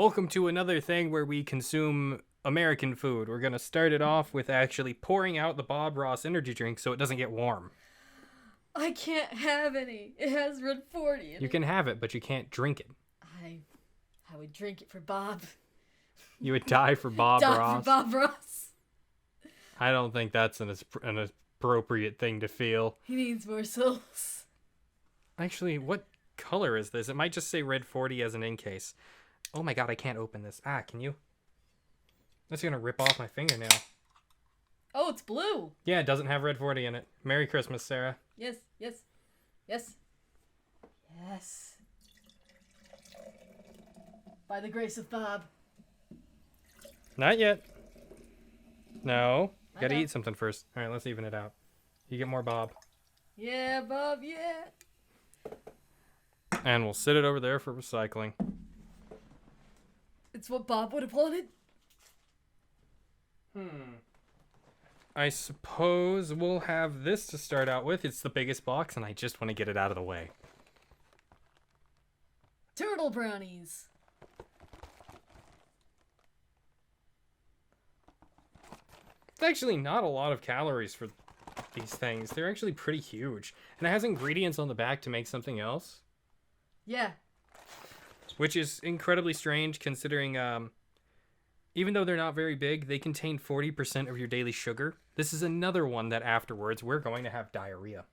Welcome to another thing where we consume American food. We're going to start it off with actually pouring out the Bob Ross energy drink so it doesn't get warm. I can't have any. It has red 40 in You it. can have it, but you can't drink it. I would drink it for Bob. You would die for Bob Die Ross. for Bob Ross. I don't think that's an appropriate thing to feel. He needs more souls. Actually, what color is this? It might just say red 40 as an in case. Oh my god, I can't open this. Can you? That's gonna rip off my fingernail. Oh, it's blue. Yeah, it doesn't have red 40 in it. Merry Christmas, Sarah. Yes, yes, yes. Yes. By the grace of Bob. Not yet. No. I Gotta know. eat something first. Alright, let's even it out. You get more Bob. Yeah, Bob, yeah. And we'll sit it over there for recycling. It's what Bob would have wanted. I suppose we'll have this to start out with. It's the biggest box, and I just want to get it out of the way. Turtle brownies. It's actually not a lot of calories for these things. They're actually pretty huge. And it has ingredients on the back to make something else. Yeah. Which is incredibly strange considering, even though they're not very big, they contain 40% of your daily sugar. This is another one that afterwards we're going to have diarrhea.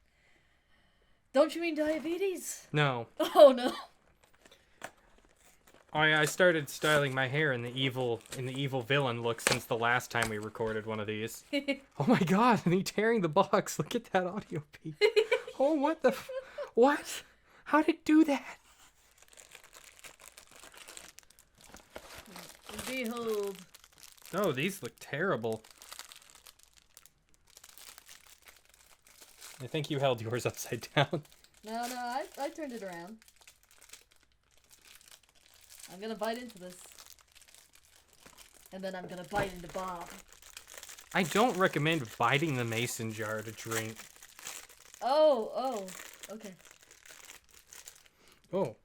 Don't you mean diabetes? No. Oh, no. I started styling my hair in the evil villain look since the last time we recorded one of these. Oh my god, and he tearing the box. Look at that audio peak. Oh, what the... What? How did it do that? Behold. Oh, these look terrible. I think you held yours upside down. No, I turned it around. I'm gonna bite into this. And then I'm gonna bite into Bob. I don't recommend biting the mason jar to drink. Oh, okay. Oh.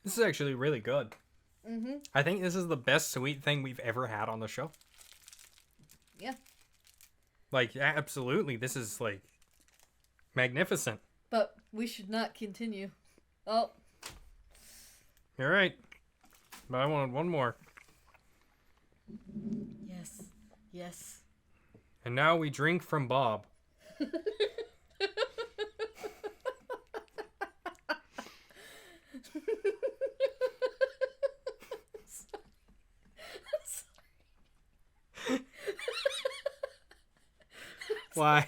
This is actually really good. Mm-hmm. I think this is the best sweet thing we've ever had on the show. Yeah. Like, absolutely. This is, like, magnificent. But we should not continue. Oh. You're right. But I wanted one more. Yes. Yes. And now we drink from Bob. Why?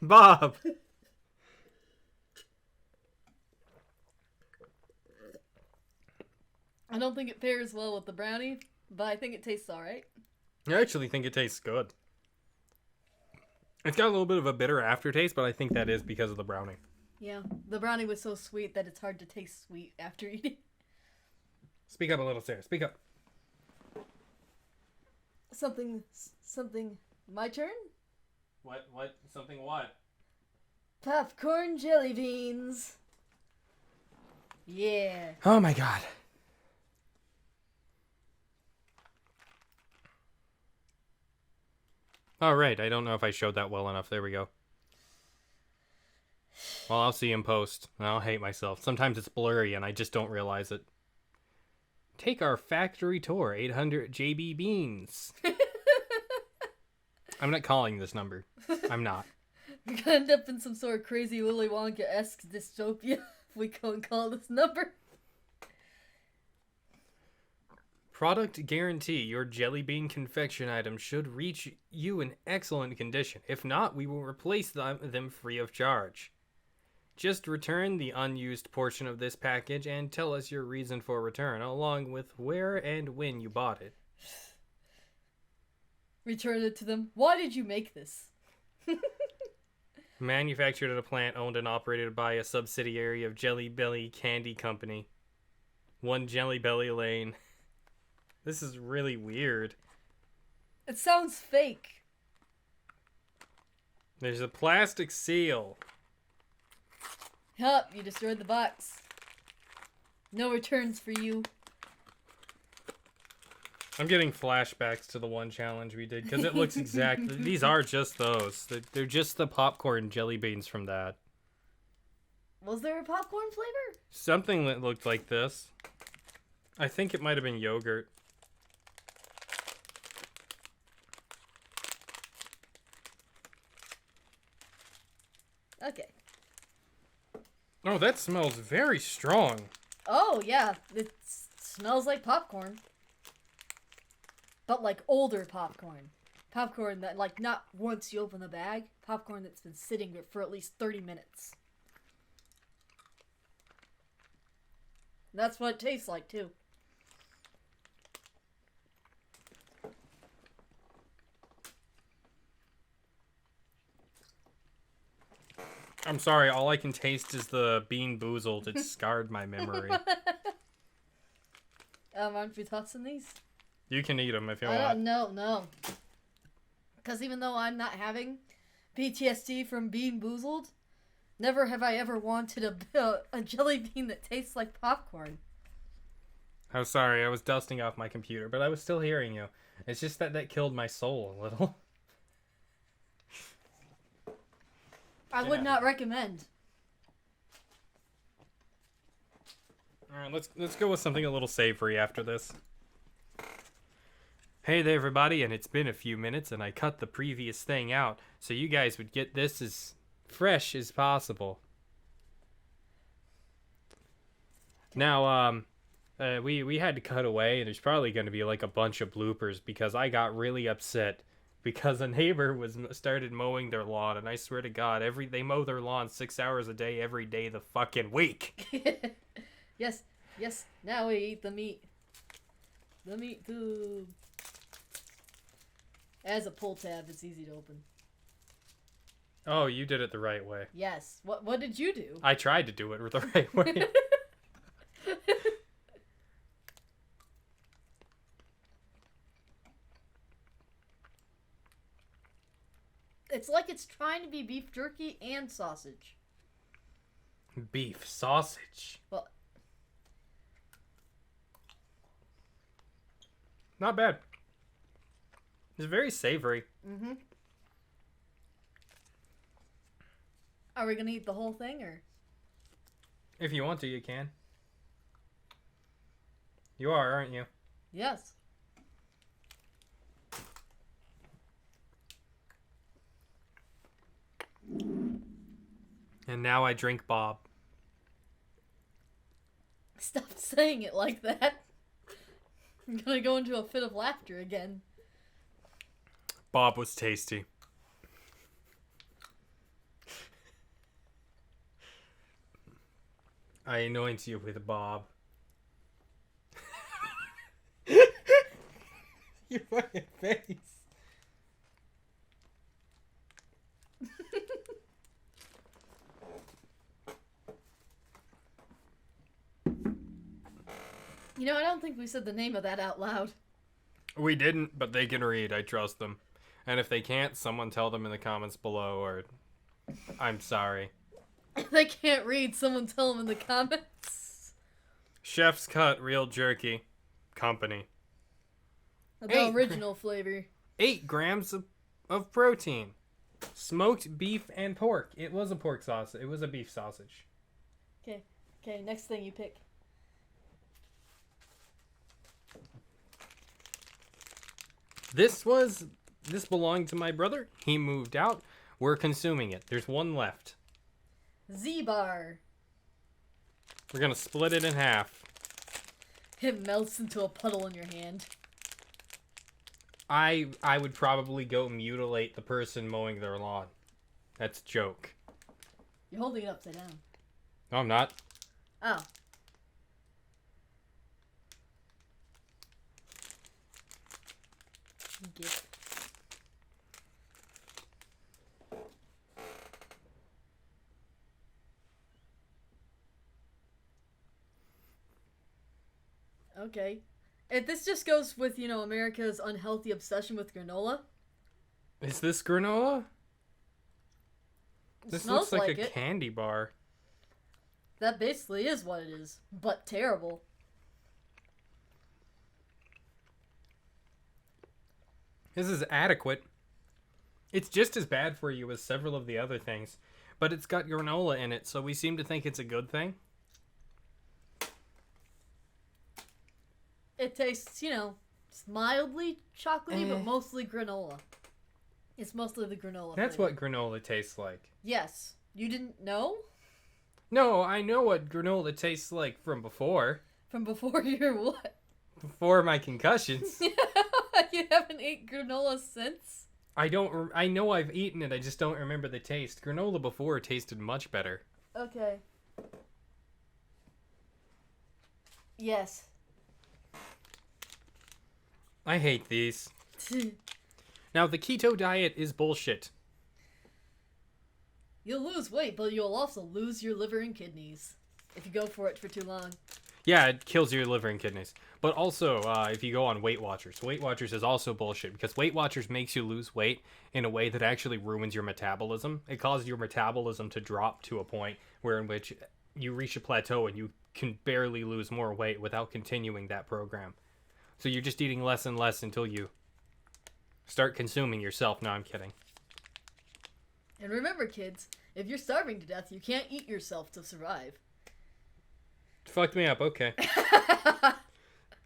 Bob! I don't think it pairs well with the brownie, but I think it tastes alright. I actually think it tastes good. It's got a little bit of a bitter aftertaste, but I think that is because of the brownie. Yeah, the brownie was so sweet that it's hard to taste sweet after eating. Speak up a little, Sarah. Speak up. Something, my turn? What? Something what? Popcorn jelly beans. Yeah. Oh my god. Alright, I don't know if I showed that well enough. There we go. Well, I'll see in post. I'll hate myself. Sometimes it's blurry and I just don't realize it. Take our factory tour, 800 JB Beans. I'm not calling this number. I'm not. We're gonna end up in some sort of crazy Willy Wonka-esque dystopia if we go and call this number. Product guarantee. Your jelly bean confection items should reach you in excellent condition. If not, we will replace them free of charge. Just return the unused portion of this package and tell us your reason for return, along with where and when you bought it. Return it to them. Why did you make this? Manufactured at a plant owned and operated by a subsidiary of Jelly Belly Candy Company. 1 Jelly Belly Lane. This is really weird. It sounds fake. There's a plastic seal. Yup, you destroyed the box. No returns for you. I'm getting flashbacks to the one challenge we did because it looks exactly. These are just those. They're just the popcorn jelly beans from that. Was there a popcorn flavor? Something that looked like this. I think it might have been yogurt. Okay. Oh, that smells very strong. Oh, yeah. It smells like popcorn. But like older popcorn. Popcorn that, like, not once you open the bag. Popcorn that's been sitting there for at least 30 minutes. That's what it tastes like, too. I'm sorry, all I can taste is the Bean Boozled. It scarred my memory. Aren't we tossing these? You can eat them if you I want. don't no. Because even though I'm not having PTSD from Bean Boozled, never have I ever wanted a jelly bean that tastes like popcorn. I'm sorry, I was dusting off my computer, but I was still hearing you. It's just that killed my soul a little. I would not recommend. Alright, let's go with something a little savory after this. Hey there everybody, and it's been a few minutes and I cut the previous thing out so you guys would get this as fresh as possible. Now, we had to cut away, and there's probably going to be like a bunch of bloopers because I got really upset because a neighbor started mowing their lawn, and I swear to God, they mow their lawn 6 hours a day every day the fucking week. Yes. Now we eat the meat. The meat too. As a pull tab, it's easy to open. Oh, you did it the right way. Yes. What did you do? I tried to do it the right way. It's like it's trying to be beef jerky and sausage. Beef sausage. Well, not bad. It's very savory. mm-hmm. Are we gonna eat the whole thing, or? If you want to, you can. You are, aren't you? Yes. And now I drink Bob. Stop saying it like that. I'm gonna go into a fit of laughter again. Bob was tasty. I anoint you with Bob. Your fucking face. You know, I don't think we said the name of that out loud. We didn't, but they can read. I trust them. And if they can't, someone tell them in the comments below, or I'm sorry. If they can't read, someone tell them in the comments. Chef's Cut Real Jerky Company. The original flavor. 8 grams of protein. Smoked beef and pork. It was a pork sausage. It was a beef sausage. Okay, next thing you pick. This belonged to my brother. He moved out. We're consuming it. There's one left. Z-Bar. We're gonna split it in half. It melts into a puddle in your hand. I would probably go mutilate the person mowing their lawn. That's a joke. You're holding it upside down. No, I'm not. Oh. Get. Okay. This just goes with, America's unhealthy obsession with granola. Is this granola? It This smells looks like a it. candy bar. That basically is what it is, but terrible. This is adequate. It's just as bad for you as several of the other things, but it's got granola in it, so we seem to think it's a good thing. It tastes, mildly chocolatey, but mostly granola. It's mostly the granola That's flavor. what granola tastes like. Yes. You didn't know? No, I know what granola tastes like from before. From before your what? Before my concussions. You haven't ate granola since? I know I've eaten it, I just don't remember the taste. Granola before tasted much better. Okay. Yes. I hate these. Now, the keto diet is bullshit. You'll lose weight, but you'll also lose your liver and kidneys if you go for it for too long. Yeah, it kills your liver and kidneys. But also, if you go on Weight Watchers, Weight Watchers is also bullshit because Weight Watchers makes you lose weight in a way that actually ruins your metabolism. It causes your metabolism to drop to a point where in which you reach a plateau and you can barely lose more weight without continuing that program. So you're just eating less and less until you start consuming yourself. No, I'm kidding. And remember, kids, if you're starving to death, you can't eat yourself to survive. Fucked me up, okay.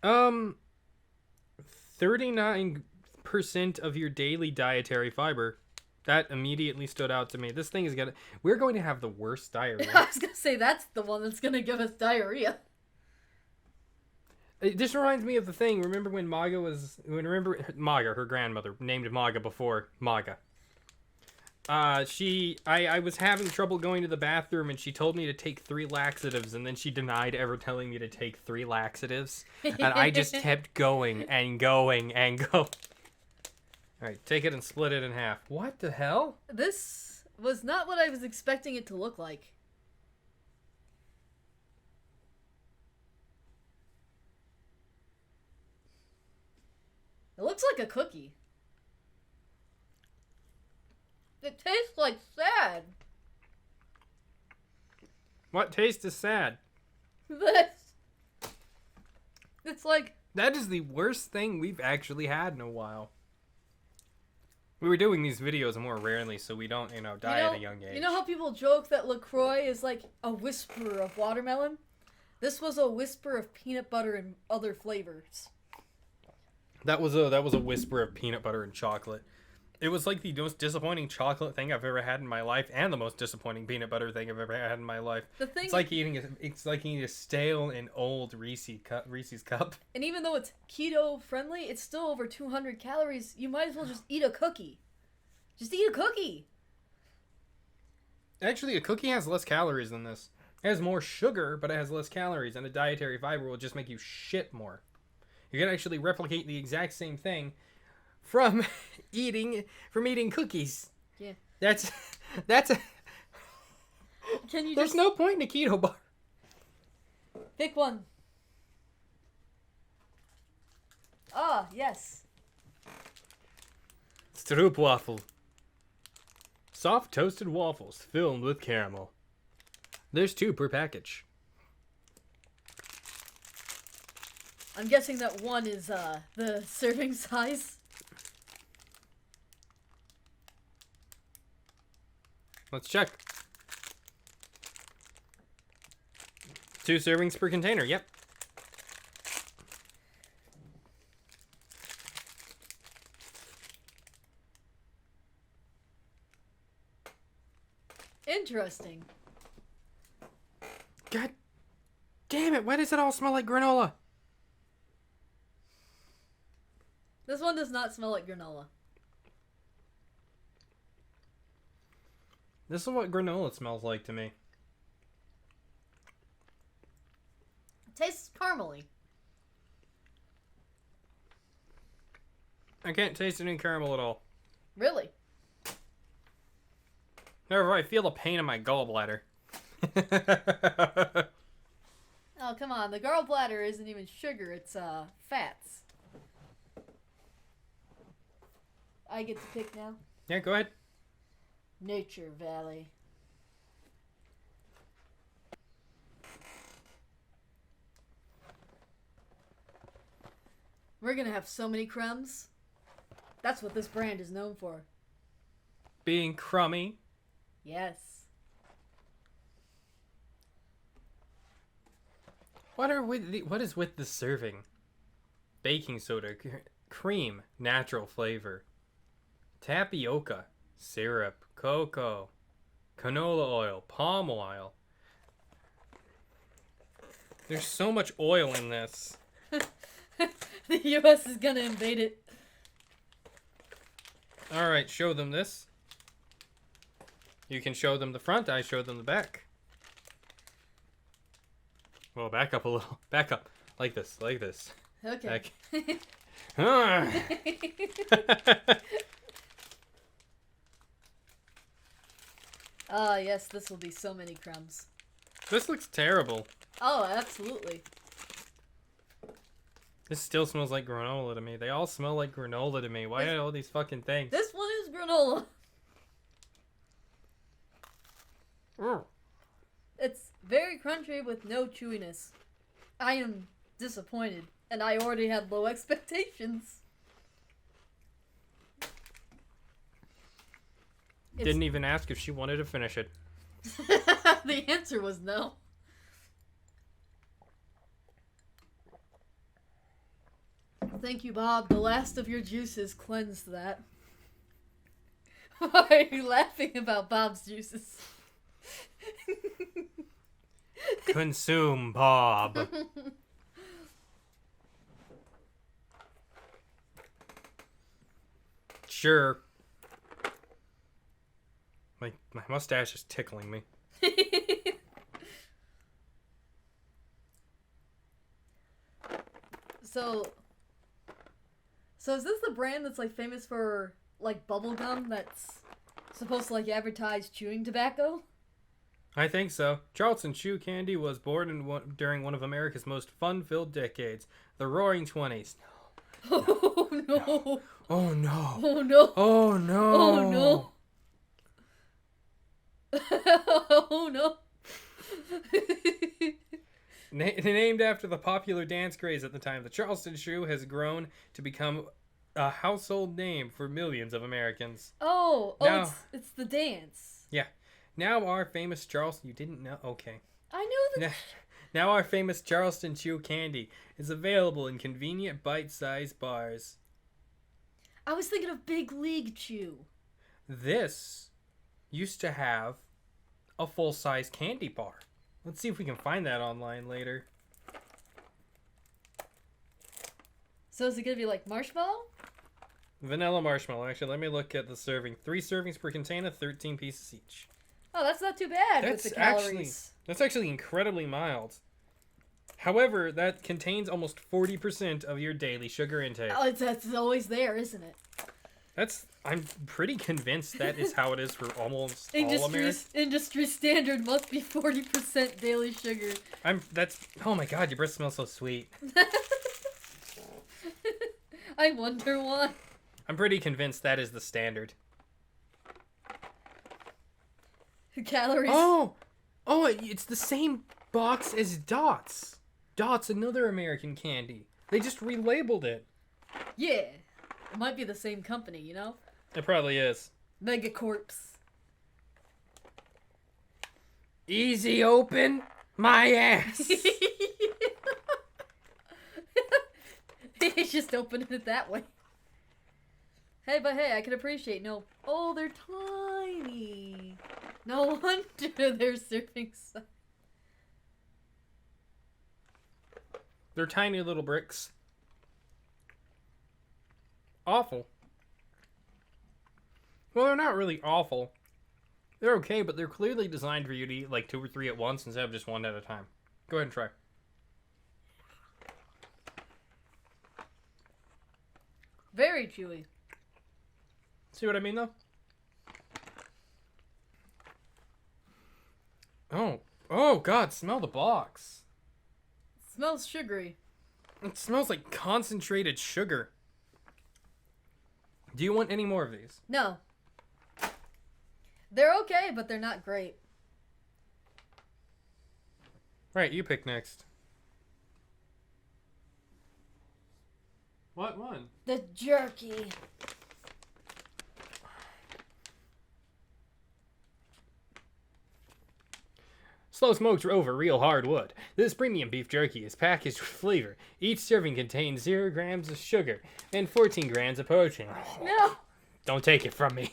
39% of your daily dietary fiber. That immediately stood out to me. This thing is gonna... We're going to have the worst diarrhea. I was gonna say, that's the one that's gonna give us diarrhea. This reminds me of the thing. Remember when Maga was... Maga, her grandmother, named Maga before Maga. I was having trouble going to the bathroom and she told me to take 3 laxatives and then she denied ever telling me to take 3 laxatives. And I just kept going and going and going. Alright, take it and split it in half. What the hell? This was not what I was expecting it to look like. It looks like a cookie. It tastes like sad. What taste is sad? This. It's like... That is the worst thing we've actually had in a while. We were doing these videos more rarely so we don't, die at a young age. You know how people joke that LaCroix is like a whisper of watermelon? This was a whisper of peanut butter and other flavors. That was a whisper of peanut butter and chocolate. It was like the most disappointing chocolate thing I've ever had in my life, and the most disappointing peanut butter thing I've ever had in my life. It's like eating a stale and old Reese's cup. And even though it's keto friendly, it's still over 200 calories. You might as well just eat a cookie. Just eat a cookie. Actually, a cookie has less calories than this. It has more sugar, but it has less calories, and the dietary fiber will just make you shit more. You can actually replicate the exact same thing from eating cookies. Yeah. That's Can you There's no point in a keto bar. pick one? Ah, yes. Stroopwafel. Soft toasted waffles filled with caramel. There's 2 per package. I'm guessing that one is the serving size. Let's check. 2 servings per container, yep. Interesting. God damn it, why does it all smell like granola? This one does not smell like granola. This is what granola smells like to me. It tastes caramely. I can't taste any caramel at all. Really? However, I feel a pain in my gallbladder. Oh, come on. The gallbladder isn't even sugar. It's, fats. I get to pick now. Yeah, go ahead. Nature Valley. We're gonna have so many crumbs. That's what this brand is known for. Being crummy. Yes. What is with the serving? Baking soda, cream, natural flavor, tapioca, syrup, cocoa, canola oil, palm oil. There's so much oil in this. The U.S. is gonna invade it. Alright, show them this. You can show them the front, I show them the back. Well, back up a little. Back up. Like this, like this. Okay. Ah. Ah, yes, this will be so many crumbs. This looks terrible. Oh, absolutely. This still smells like granola to me. They all smell like granola to me. Why are all these fucking things? This one is granola. It's very crunchy with no chewiness. I am disappointed, and I already had low expectations. Didn't even ask if she wanted to finish it. The answer was no. Thank you, Bob. The last of your juices cleansed that. Why are you laughing about Bob's juices? Consume, Bob. Sure. My mustache is tickling me. So is this the brand that's like famous for like bubble gum that's supposed to like advertise chewing tobacco? I think so. Charleston Chew Candy was born during one of America's most fun-filled decades, the Roaring '20s. Oh no! Oh no! Oh no! Oh no! Oh no! Oh no! Named after the popular dance craze at the time, the Charleston Chew has grown to become a household name for millions of Americans. Now, it's the dance. Yeah. Now our famous Charleston... You didn't know? Okay. I know that... Now our famous Charleston Chew Candy is available in convenient bite-sized bars. I was thinking of Big League Chew. This used to have a full-size candy bar. Let's see if we can find that online later. So is it going to be like marshmallow? Vanilla marshmallow. Actually, let me look at the serving. 3 servings per container, 13 pieces each. Oh, that's not too bad with the calories. That's actually incredibly mild. However, that contains almost 40% of your daily sugar intake. Oh, that's always there, isn't it? I'm pretty convinced that is how it is for almost all Americans. Industry standard must be 40% daily sugar. Oh my god, your breath smells so sweet. I wonder why. I'm pretty convinced that is the standard. Calories. Oh, it's the same box as Dots. Dots, another American candy. They just relabeled it. Yeah. It might be the same company, you know? It probably is. Megacorps. Easy open my ass. He's just opening it that way. Hey, but hey, I can appreciate Oh, they're tiny. No wonder they're serving size. They're tiny little bricks. Awful. Well, they're not really awful. They're okay, but they're clearly designed for you to eat like 2 or 3 at once instead of just 1 at a time. Go ahead and try. Very chewy. See what I mean, though? Oh, God, smell the box. Smells sugary. It smells like concentrated sugar. Do you want any more of these? No. They're okay, but they're not great. Right, you pick next. What one? The jerky. Slow smoked over real hard wood. This premium beef jerky is packaged with flavor. Each serving contains 0 grams of sugar and 14 grams of protein. No. Don't take it from me.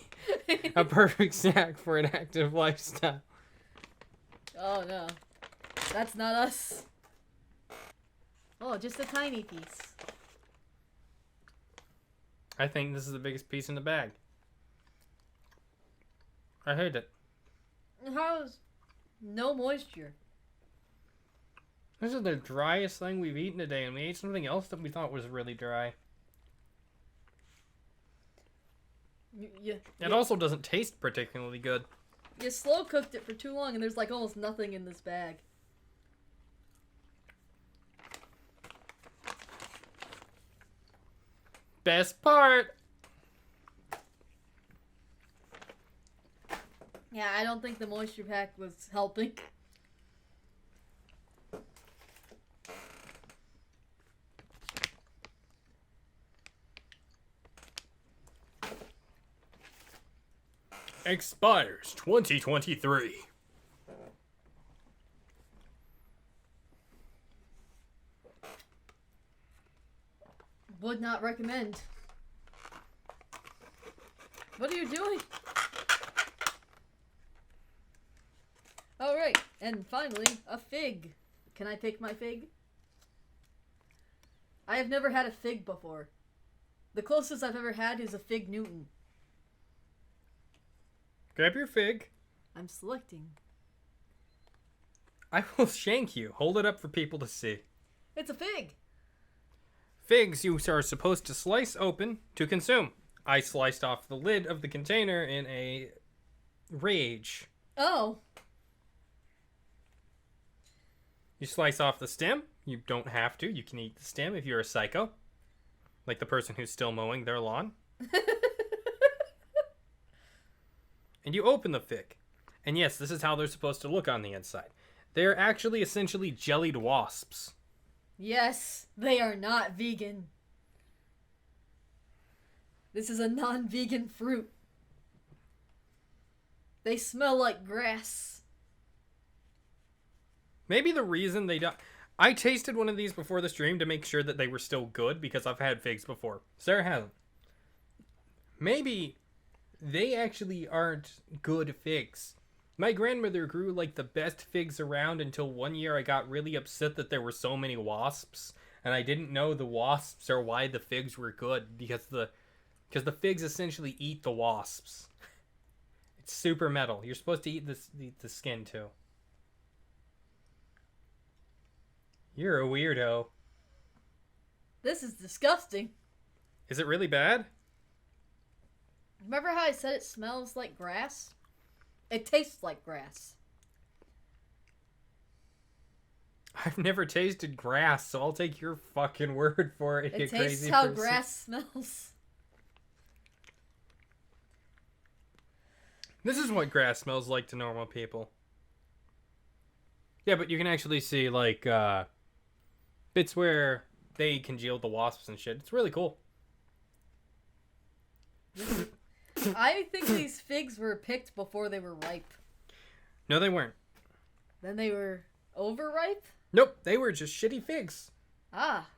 A perfect snack for an active lifestyle. Oh no. That's not us. Oh, just a tiny piece. I think this is the biggest piece in the bag. I hate it. How's no moisture? This is the driest thing we've eaten today, and we ate something else that we thought was really dry. It also doesn't taste particularly good. You slow cooked it for too long, and there's like almost nothing in this bag. Best part! Yeah, I don't think the moisture pack was helping. Expires 2023. Would not recommend. What are you doing? Alright, and finally, a fig. Can I pick my fig? I have never had a fig before. The closest I've ever had is a fig Newton. Grab your fig. I'm selecting. I will shank you. Hold it up for people to see. It's a fig! Figs you are supposed to slice open to consume. I sliced off the lid of the container in a rage. Oh. You slice off the stem. You don't have to. You can eat the stem if you're a psycho. Like the person who's still mowing their lawn. And you open the fig. And yes, this is how they're supposed to look on the inside. They're actually essentially jellied wasps. Yes, they are not vegan. This is a non-vegan fruit. They smell like grass. Maybe the reason they don't... I tasted one of these before the stream to make sure that they were still good because I've had figs before. Sarah hasn't. Maybe they actually aren't good figs. My grandmother grew like the best figs around until one year I got really upset that there were so many wasps. And I didn't know the wasps are why the figs were good because the figs essentially eat the wasps. It's super metal. You're supposed to eat the skin too. You're a weirdo. This is disgusting. Is it really bad? Remember how I said it smells like grass? It tastes like grass. I've never tasted grass, so I'll take your fucking word for it. It you tastes crazy how person. grass smells. This is what grass smells like to normal people. Yeah, but you can actually see, like, bits where they congeal the wasps and shit. It's really cool. I think these figs were picked before they were ripe. No, they weren't. Then they were overripe? Nope, they were just shitty figs. Ah.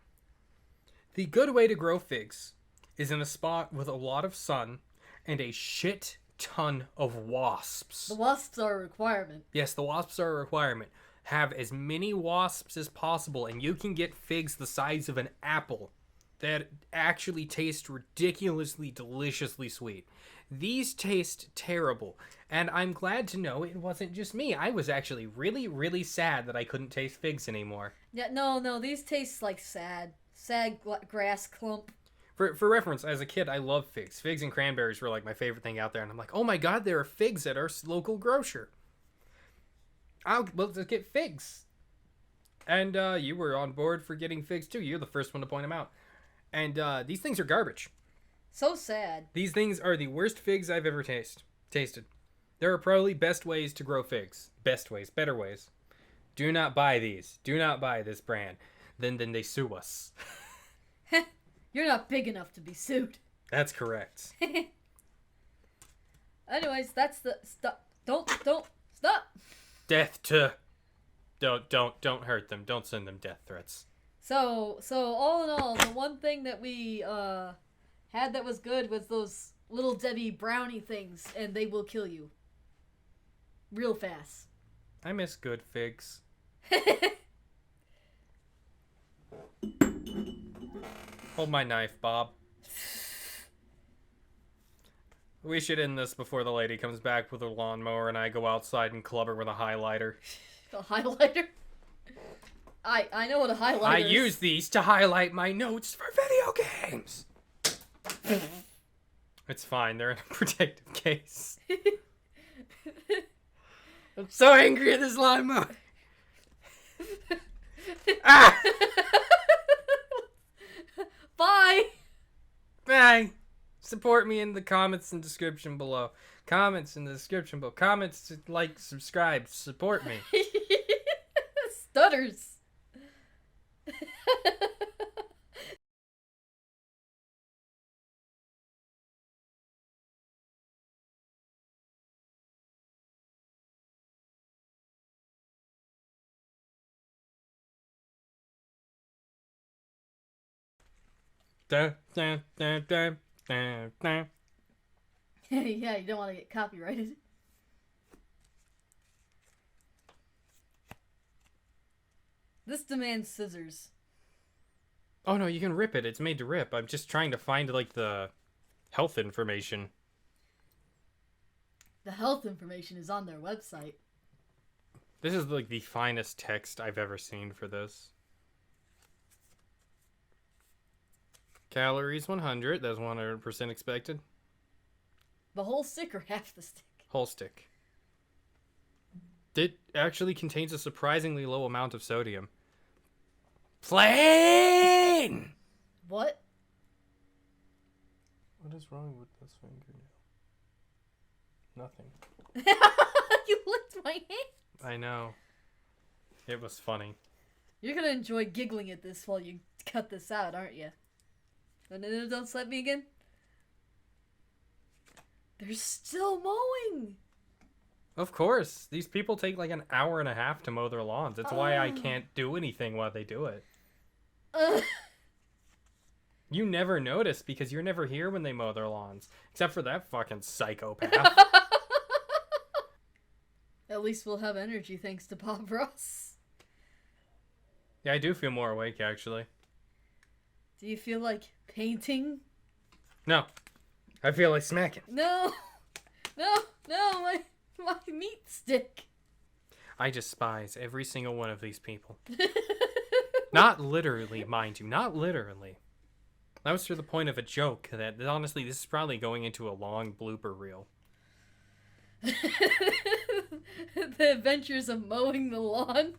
The good way to grow figs is in a spot with a lot of sun and a shit ton of wasps. The wasps are a requirement. Yes, the wasps are a requirement. Have as many wasps as possible, and you can get figs the size of an apple that actually taste ridiculously, deliciously sweet. These taste terrible, and I'm glad to know it wasn't just me. I was actually really, really sad that I couldn't taste figs anymore. Yeah, no, these taste like sad grass clump. For reference, as a kid, I loved figs. Figs and cranberries were like my favorite thing out there, and I'm like, oh my god, there are figs at our local grocer. Let's get figs. And you were on board for getting figs too. You're the first one to point them out. And these things are garbage. So sad. These things are the worst figs I've ever tasted. There are probably best ways to grow figs. Best ways, better ways. Do not buy these. Do not buy this brand. Then they sue us. You're not big enough to be sued. That's correct. Anyways, that's the stop. Don't stop. Death to. Don't hurt them. Don't send them death threats. So all in all, the one thing that we had that was good was those little Debbie brownie things, and they will kill you real fast. I miss good figs. Hold my knife, Bob. We should end this before the lady comes back with a lawnmower and I go outside and club her with a highlighter. A highlighter? I know what a highlighter is. I use these to highlight my notes for video games. It's fine. They're in a protective case. I'm so angry at this lawnmower. Ah! Bye! Bye! Support me in the comments and description below. Comments in the description below. Comments, like, subscribe. Support me. Stutters. Dun, dun, dun, dun, dun, dun. Yeah, you don't want to get copyrighted. This demands scissors. Oh no, you can rip it. It's made to rip. I'm just trying to find, like, the health information. The health information is on their website. This is, like, the finest text I've ever seen for this. Calories 100. That's 100% expected. The whole stick or half the stick? Whole stick. It actually contains a surprisingly low amount of sodium. Plain! What? What is wrong with this fingernail? Nothing. You licked my hand. I know. It was funny. You're gonna enjoy giggling at this while you cut this out, aren't you? No, don't slap me again. They're still mowing. Of course. These people take like an hour and a half to mow their lawns. That's why I can't do anything while they do it. You never notice because you're never here when they mow their lawns. Except for that fucking psychopath. At least we'll have energy thanks to Bob Ross. Yeah, I do feel more awake, actually. Do you feel like painting? No. I feel like smacking. No, my meat stick. I despise every single one of these people. Not literally, mind you. Not literally. That was to the point of a joke that, honestly, this is probably going into a long blooper reel. The adventures of mowing the lawn.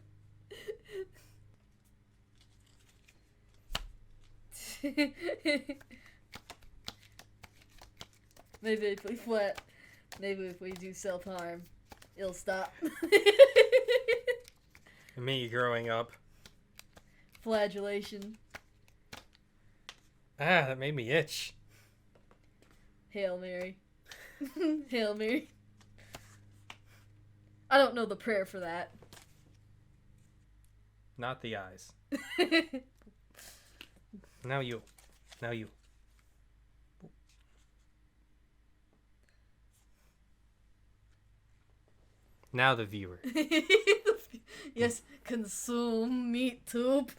Maybe if we flat, maybe if we do self-harm, it'll stop. Me growing up. Flagellation. Ah, that made me itch. Hail Mary. Hail Mary. I don't know the prayer for that. Not the eyes. Now you. Now you. Now the viewer. Yes, consume meat tube.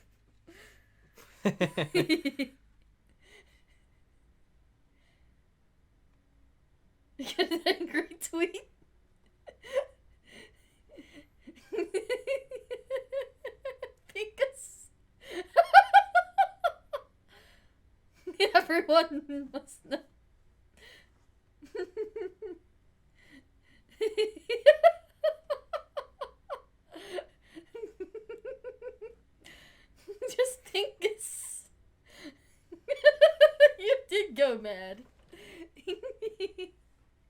Get an angry tweet. Because everyone must know.